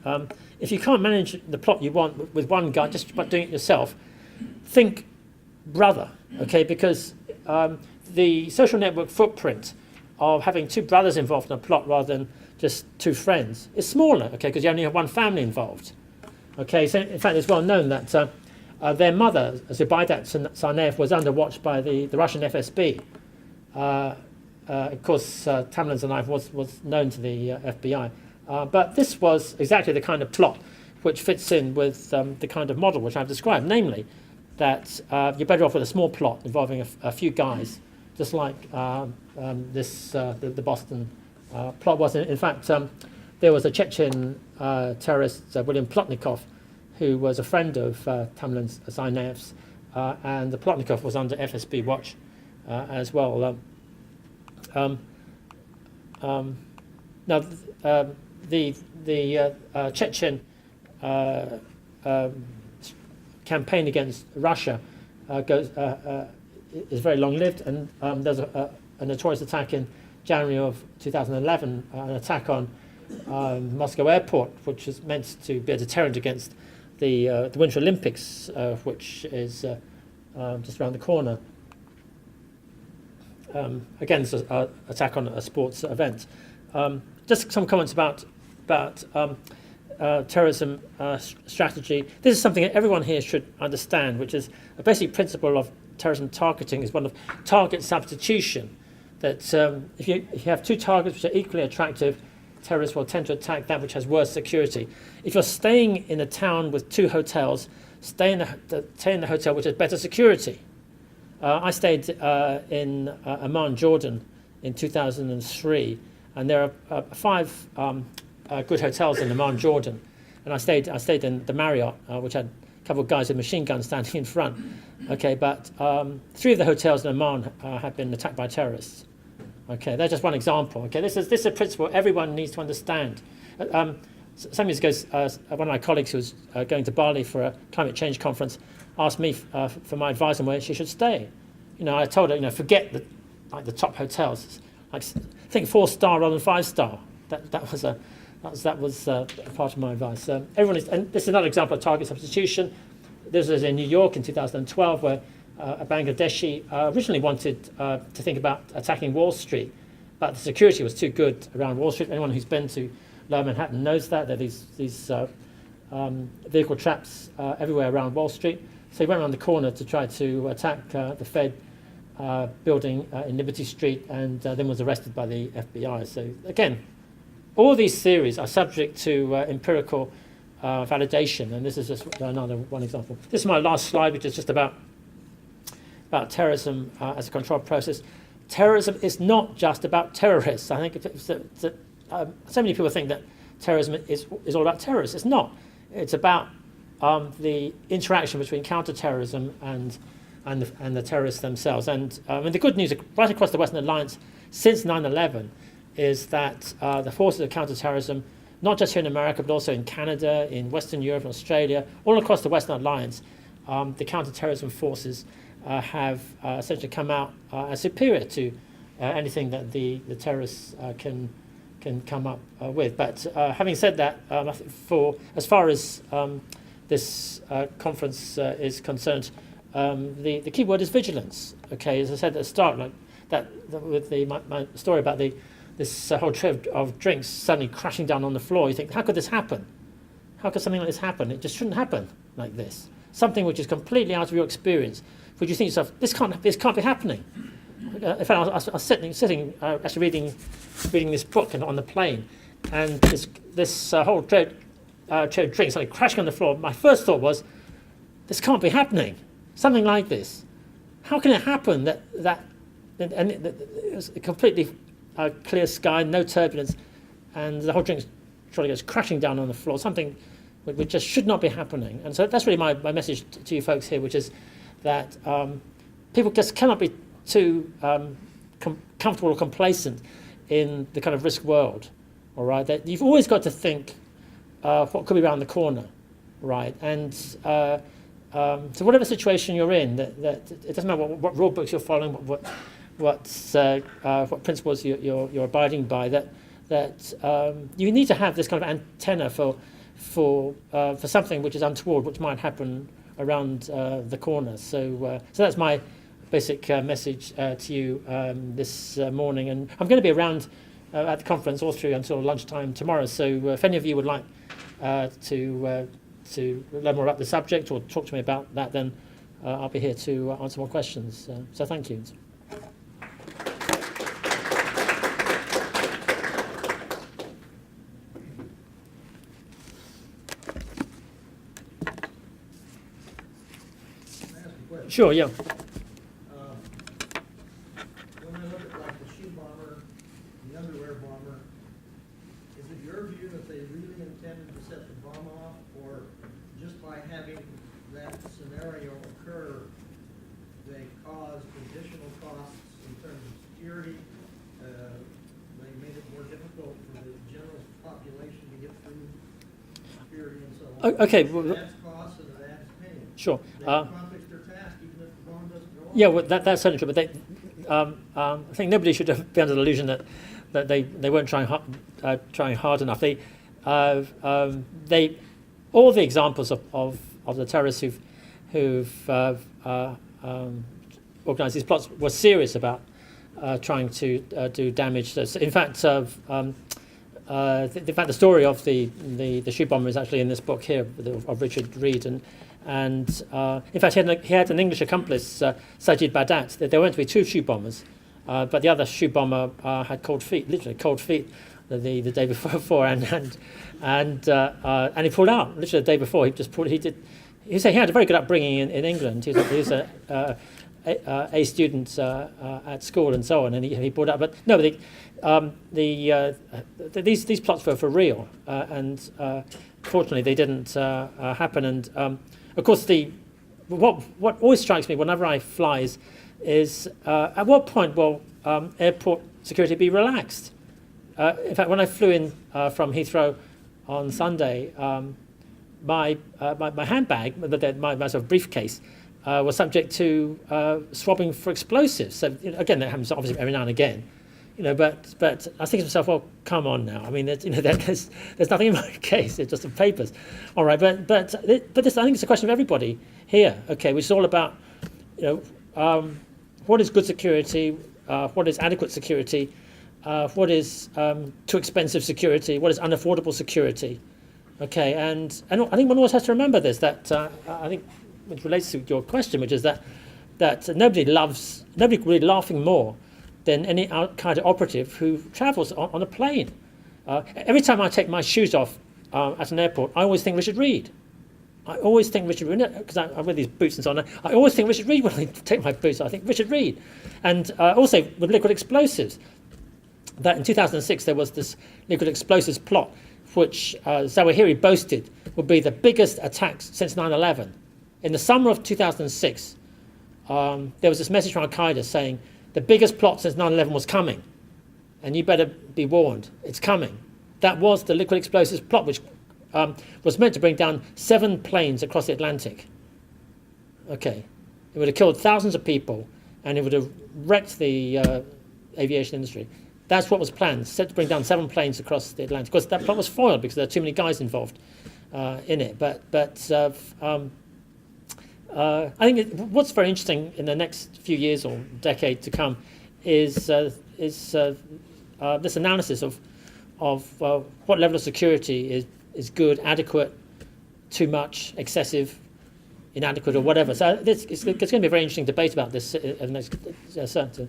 if you can't manage the plot you want with one guy just by doing it yourself, think brother, okay? Because the social network footprint of having two brothers involved in a plot rather than just two friends is smaller, okay? Because you only have one family involved, okay? So in fact, it's well known that their mother, Zubaydat Tsarnaev, was under watch by the Russian FSB. Of course, Tamlin Tsarnaev was known to the FBI. But this was exactly the kind of plot which fits in with the kind of model which I've described, namely that you're better off with a small plot involving a few guys, just like the Boston plot was. In fact, there was a Chechen terrorist, William Plotnikov, who was a friend of Tamlin Tsarnaev's, and the Plotnikov was under FSB watch as well. Now, the Chechen campaign against Russia is very long-lived, and there's a notorious attack in January of 2011, an attack on Moscow airport, which is meant to be a deterrent against the Winter Olympics, which is just around the corner. Again, it's an attack on a sports event. Just some comments about terrorism strategy. This is something that everyone here should understand, which is a basic principle of terrorism targeting is one of target substitution. That if you have two targets which are equally attractive, terrorists will tend to attack that which has worse security. If you're staying in a town with two hotels, stay in the hotel which has better security. I stayed in Amman, Jordan, in 2003, and there are 5 good hotels in Amman, Jordan, and I stayed in the Marriott, which had a couple of guys with machine guns standing in front. Okay, but 3 of the hotels in Amman have been attacked by terrorists. Okay, that's just one example. Okay, this is a principle everyone needs to understand. Some years ago, one of my colleagues who was going to Bali for a climate change conference asked me for my advice on where she should stay. I told her, forget the top hotels. Like, think 4-star rather than 5-star. That was part of my advice. Everyone is, and this is another example of target substitution. This was in New York in 2012, where a Bangladeshi originally wanted to think about attacking Wall Street, but the security was too good around Wall Street. Anyone who's been to Lower Manhattan knows that. There are these vehicle traps everywhere around Wall Street. So he went around the corner to try to attack the Fed building in Liberty Street, and then was arrested by the FBI. So again, all these theories are subject to empirical validation, and this is just another one example. This is my last slide, which is just about terrorism as a controlled process. Terrorism is not just about terrorists. I think so many people think that terrorism is all about terrorists. It's not. It's about the interaction between counterterrorism and the terrorists themselves. And the good news right across the Western Alliance since 9/11 is that the forces of counterterrorism, not just here in America, but also in Canada, in Western Europe and Australia, all across the Western Alliance, the counterterrorism forces have essentially come out as superior to anything that the terrorists can come up with. But having said that, as far as this conference is concerned, the key word is vigilance. Okay, as I said at the start, like with my story about this whole tray of drinks suddenly crashing down on the floor, you think, how could this happen? How could something like this happen? It just shouldn't happen like this. Something which is completely out of your experience. Would you think to yourself, this can't be happening? In fact, I was sitting actually reading this book on the plane, and this whole tray of drinks suddenly crashing on the floor. My first thought was, this can't be happening. Something like this. How can it happen that it was a completely clear sky, no turbulence, and the whole drink trolley goes crashing down on the floor? Something which just should not be happening. And so that's really my message to you folks here, which is that people just cannot be too comfortable or complacent in the kind of risk world. All right, that you've always got to think what could be around the corner, right? And so whatever situation you're in, that it doesn't matter what rule books you're following, what principles you're abiding by. That you need to have this kind of antenna for something which is untoward, which might happen around the corner. So that's my basic message to you this morning. And I'm going to be around at the conference all through until lunchtime tomorrow. So if any of you would like to learn more about the subject or talk to me about that, then I'll be here to answer more questions. So thank you. Sure, yeah. When I look at like the shoe bomber, the underwear bomber, is it your view that they really intended to set the bomb off, or just by having that scenario occur, they caused additional costs in terms of security? They made it more difficult for the general population to get through security and so on. Okay. That's cost and that's pain. Sure. They accomplish their task even if the bomb doesn't go off. Yeah, well, that's certainly true. But I think nobody should be under the illusion that they weren't trying hard enough. All the examples of the terrorists who've organised these plots were serious about trying to do damage. So in fact, the story of the shoe bomber is actually in this book here of Richard Reed, and in fact he had an English accomplice, Sajid Badat. There weren't to be two shoe bombers, but the other shoe bomber had cold feet, literally cold feet, the day before, and he pulled out literally the day before. He just pulled. He had a very good upbringing in England. He was a student at school and so on, and he pulled out. But no, these plots were for real, and fortunately they didn't happen. And of course, what always strikes me whenever I fly is at what point will airport security be relaxed? In fact, when I flew in from Heathrow on Sunday, my handbag, my sort of briefcase, was subject to swabbing for explosives. So again, that happens obviously every now and again, But I think to myself, well, come on now. I mean, there's nothing in my case. It's just some papers. All right, but this, I think it's a question of everybody here. Okay, which is all about what is good security, what is adequate security, what is too expensive security, what is unaffordable security. Okay, and I think one always has to remember this, that I think which relates to your question, which is that nobody really laughing more than any al-Qaeda operative who travels on a plane. Every time I take my shoes off at an airport, I always think Richard Reed. I always think Richard Reed, because I wear these boots and so on. I always think Richard Reed when I take my boots. I think Richard Reed. And also with liquid explosives, that in 2006 there was this liquid explosives plot, which Zawahiri boasted would be the biggest attacks since 9/11. In the summer of 2006, there was this message from Al-Qaeda saying the biggest plot since 9/11 was coming, and you better be warned, it's coming. That was the liquid explosives plot, which was meant to bring down 7 planes across the Atlantic. Okay, it would have killed thousands of people, and it would have wrecked the aviation industry. That's what was planned, set to bring down 7 planes across the Atlantic. Of course, that plot was foiled because there are too many guys involved in it. But I think what's very interesting in the next few years or decade to come is this analysis of what level of security is good, adequate, too much, excessive, inadequate, or whatever. So it's going to be a very interesting debate about this in the next certain.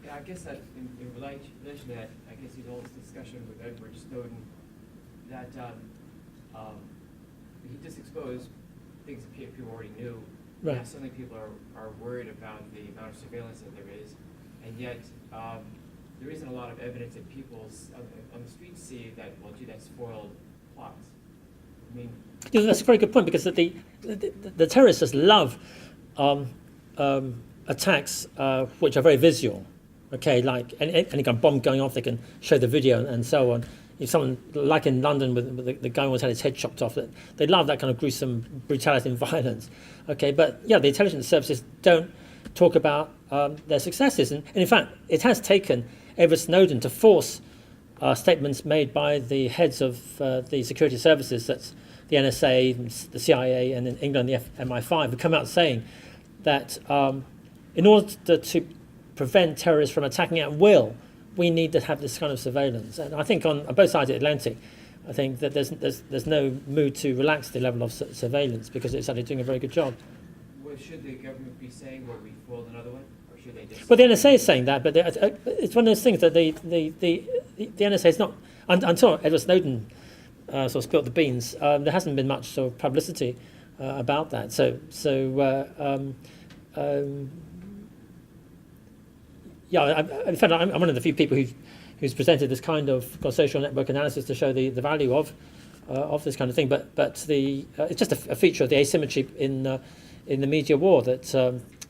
Yeah, I guess that in relation to that, I guess there's all this discussion with Edward Snowden that he just exposed things that people already knew. Right. Yeah, suddenly people are worried about the amount of surveillance that there is, and yet there isn't a lot of evidence that people on the streets see that, well, gee, that spoiled plots. I mean, Yeah, that's a very good point, because the terrorists just love attacks which are very visual. Okay, like any kind of bomb going off, they can show the video and so on. If someone, like in London, with the guy always had his head chopped off, they love that kind of gruesome brutality and violence. Okay, but yeah, the intelligence services don't talk about their successes, and in fact, it has taken Edward Snowden to force statements made by the heads of the security services, that's the NSA, the CIA, and in England the MI5, who come out saying that in order to prevent terrorists from attacking at will, we need to have this kind of surveillance. And I think on both sides of the Atlantic, I think that there's no mood to relax the level of surveillance, because it's actually doing a very good job. well, should the government be saying, well, we foiled another one, or should they just? Well, the NSA is saying that, but it's one of those things that the NSA is not, until Edward Snowden sort of spilled the beans, there hasn't been much sort of publicity about that. Yeah, in fact, I'm one of the few people who's presented this kind of social network analysis to show the value of this kind of thing. But it's just a feature of the asymmetry in the media war that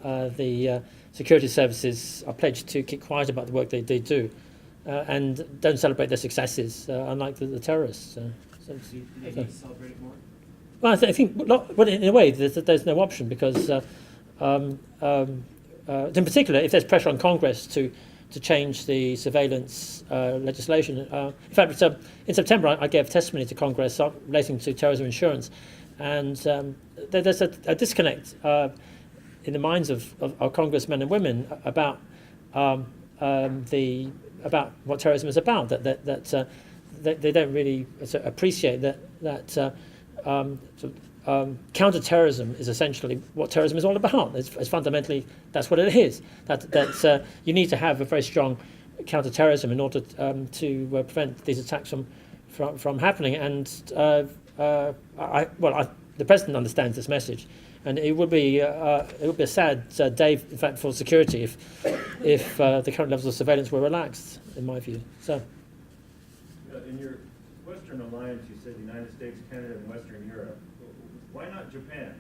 the security services are pledged to keep quiet about the work they do, and don't celebrate their successes, unlike the terrorists. Do they need to celebrate it more? Well, I think in a way there's no option, because in particular, if there's pressure on Congress to change the surveillance legislation. In fact, in September, I gave testimony to Congress relating to terrorism insurance, and there's a disconnect in the minds of our congressmen and women about about what terrorism is about. That they don't really appreciate that counter-terrorism is essentially what terrorism is all about. It's fundamentally, that's what it is. That you need to have a very strong counter-terrorism in order to prevent these attacks from happening. And the president understands this message, and it would be a sad day, in fact, for security if the current levels of surveillance were relaxed, in my view. So, in your Western alliance, you said the United States, Canada, and Western Europe. Why not Japan?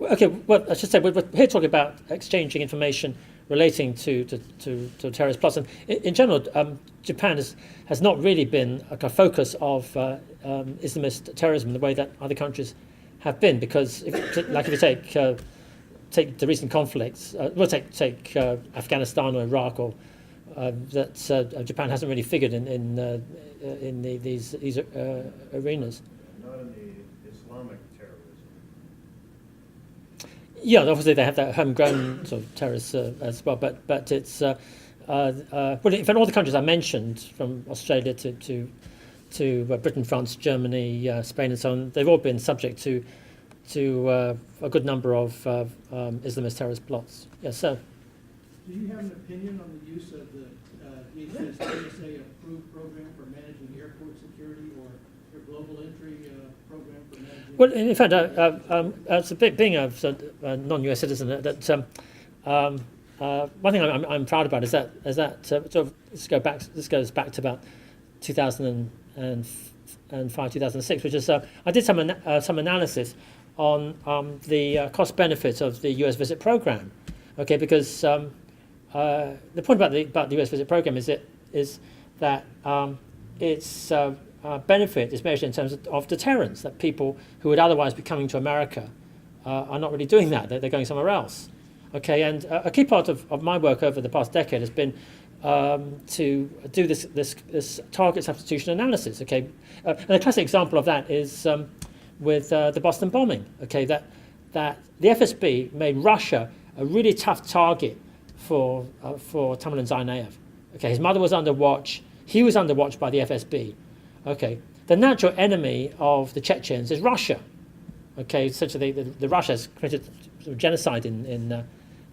Okay, well, I should say we're here talking about exchanging information relating to terrorist plots, and in general, Japan has not really been a focus of Islamist terrorism in the way that other countries have been, because if you take the recent conflicts, take Afghanistan or Iraq, or that Japan hasn't really figured in these arenas. Not in the Islamic terrorism. Yeah, obviously they have that homegrown sort of terrorists as well, but it's well, in fact, all the countries I mentioned, from Australia to Britain, France, Germany, Spain, and so on, they've all been subject to a good number of Islamist terrorist plots. Yes, sir. Do you have an opinion on the use of the TSA approved program for managing airport security, or your global entry program for managing? Well, in fact, it's a bit, being a non-US citizen, one thing I'm proud about is that sort of this goes back to about 2005, 2006, which is I did some analysis on the cost benefits of the US visit program. Okay, because the point about the US visit program is that its benefit is measured in terms of deterrence, that people who would otherwise be coming to America are not really doing that; they're going somewhere else. Okay, and a key part of my work over the past decade has been to do this target substitution analysis. Okay, and a classic example of that is with the Boston bombing. Okay, that the FSB made Russia a really tough target for Tamerlan Tsarnaev. Okay, his mother was under watch. He was under watch by the FSB. Okay, the natural enemy of the Chechens is Russia. Okay, essentially the Russia has committed sort of genocide in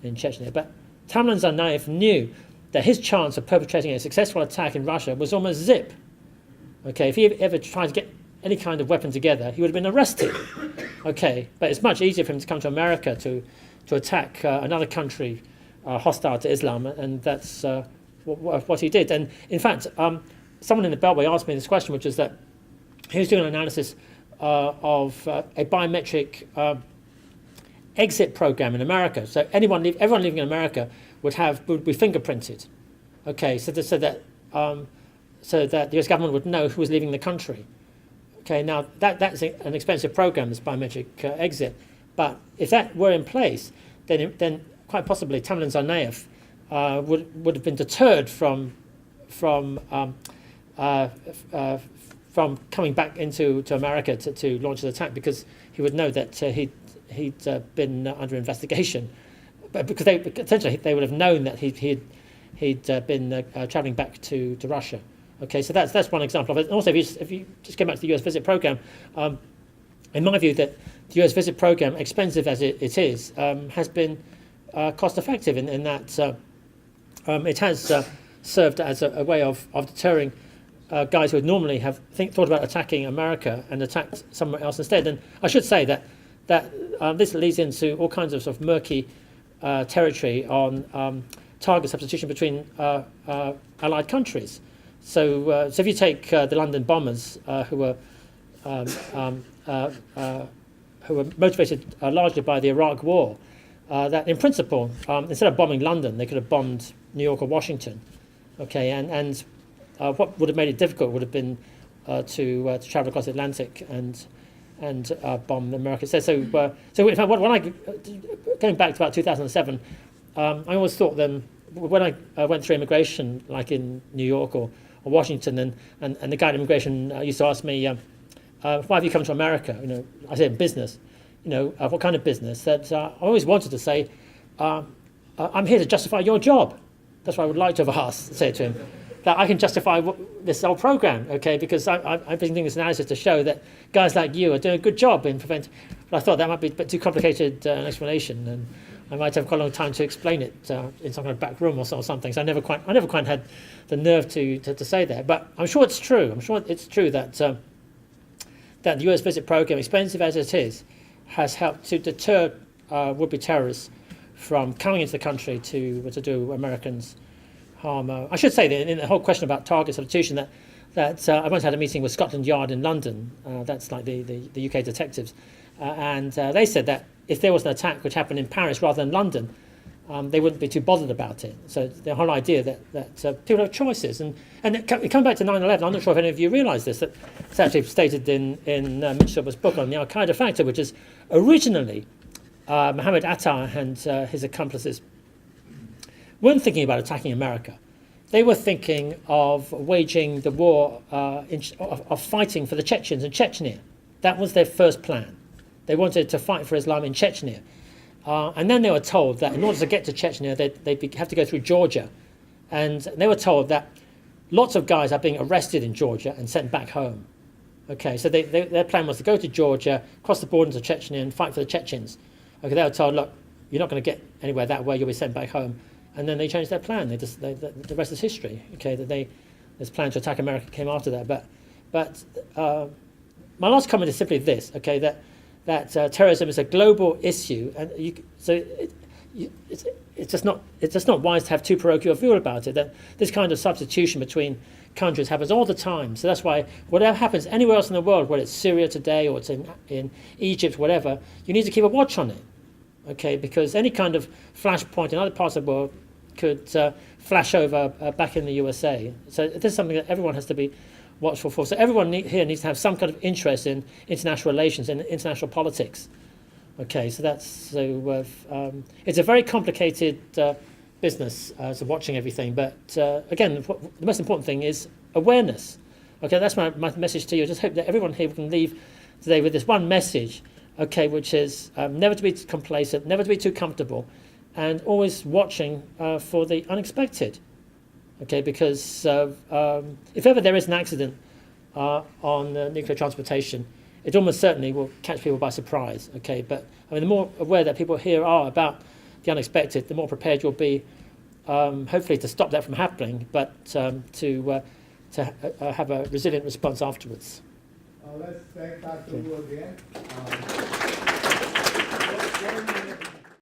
Chechnya. But Tamerlan Tsarnaev knew that his chance of perpetrating a successful attack in Russia was almost zip. Okay, if he ever tried to get any kind of weapon together, he would have been arrested. Okay, but it's much easier for him to come to America to attack another country hostile to Islam, and that's what he did. And in fact, someone in the Beltway asked me this question, which is that he was doing an analysis of a biometric exit program in America. So everyone living in America would be fingerprinted. Okay, so that the US government would know who was leaving the country. Okay, now that's an expensive program, this biometric exit. But if that were in place, then quite possibly Tamerlan Tsarnaev would have been deterred from coming back into America to launch an attack, because he would know that he'd been under investigation. But because essentially they would have known that he'd been travelling back to Russia. Okay, so that's one example of it. And also, if you just go back to the US visit program, in my view, that the US visit program, expensive as it is, has been cost effective in that it has served as a way of deterring guys who would normally have thought about attacking America and attacked somewhere else instead. And I should say that this leads into all kinds of sort of murky territory on target substitution between allied countries. So if you take the London bombers who were motivated largely by the Iraq War, that in principle, instead of bombing London, they could have bombed New York or Washington. Okay, and what would have made it difficult would have been to travel across the Atlantic and bomb America. So in fact, when going back to about 2007, I always thought then, when I went through immigration, like in New York or Washington, and the guy at immigration used to ask me, why have you come to America? I said, business. What kind of business? That I always wanted to say, I'm here to justify your job. That's what I would like to have said to him. That I can justify this whole program, okay? Because I've been doing this analysis to show that guys like you are doing a good job in preventing. But I thought that might be a bit too complicated an explanation, and I might have quite a long time to explain it in some kind of back room or something. So I never quite had the nerve to say that. But I'm sure it's true. I'm sure it's true that that the US visit program, expensive as it is, has helped to deter would-be terrorists from coming into the country to do Americans harm. I should say that in the whole question about target substitution, that I once had a meeting with Scotland Yard in London. That's like the UK detectives, and they said that if there was an attack which happened in Paris rather than London, they wouldn't be too bothered about it. So the whole idea that people have choices, and coming back to 9/11, I'm not sure if any of you realise this, that it's actually stated in Mitch Silver's book on the Al Qaeda factor, which is originally Mohammed Atta and his accomplices weren't thinking about attacking America. They were thinking of waging the war, of fighting for the Chechens in Chechnya. That was their first plan. They wanted to fight for Islam in Chechnya. And then they were told that in order to get to Chechnya, they'd have to go through Georgia. And they were told that lots of guys are being arrested in Georgia and sent back home. Okay, so their plan was to go to Georgia, cross the border into Chechnya and fight for the Chechens. Okay, they were told, look, you're not going to get anywhere that way, you'll be sent back home. And then they changed their plan. The rest is history. Okay, this plan to attack America came after that. But my last comment is simply this. Okay, that terrorism is a global issue, and it's just not wise to have too parochial view about it. That this kind of substitution between countries happens all the time. So that's why whatever happens anywhere else in the world, whether it's Syria today or it's in Egypt, whatever, you need to keep a watch on it. Okay, because any kind of flashpoint in other parts of the world could flash over back in the USA. So this is something that everyone has to be watchful for. So everyone here needs to have some kind of interest in international relations and international politics. Okay, so it's a very complicated business, so watching everything. But again, the most important thing is awareness. Okay, that's my message to you. I just hope that everyone here can leave today with this one message. Okay, which is never to be complacent, never to be too comfortable, and always watching for the unexpected. Okay, because if ever there is an accident on nuclear transportation, it almost certainly will catch people by surprise. Okay, but I mean, the more aware that people here are about the unexpected, the more prepared you'll be, hopefully to stop that from happening, but to have a resilient response afterwards. Let's thank Dr. Wu again.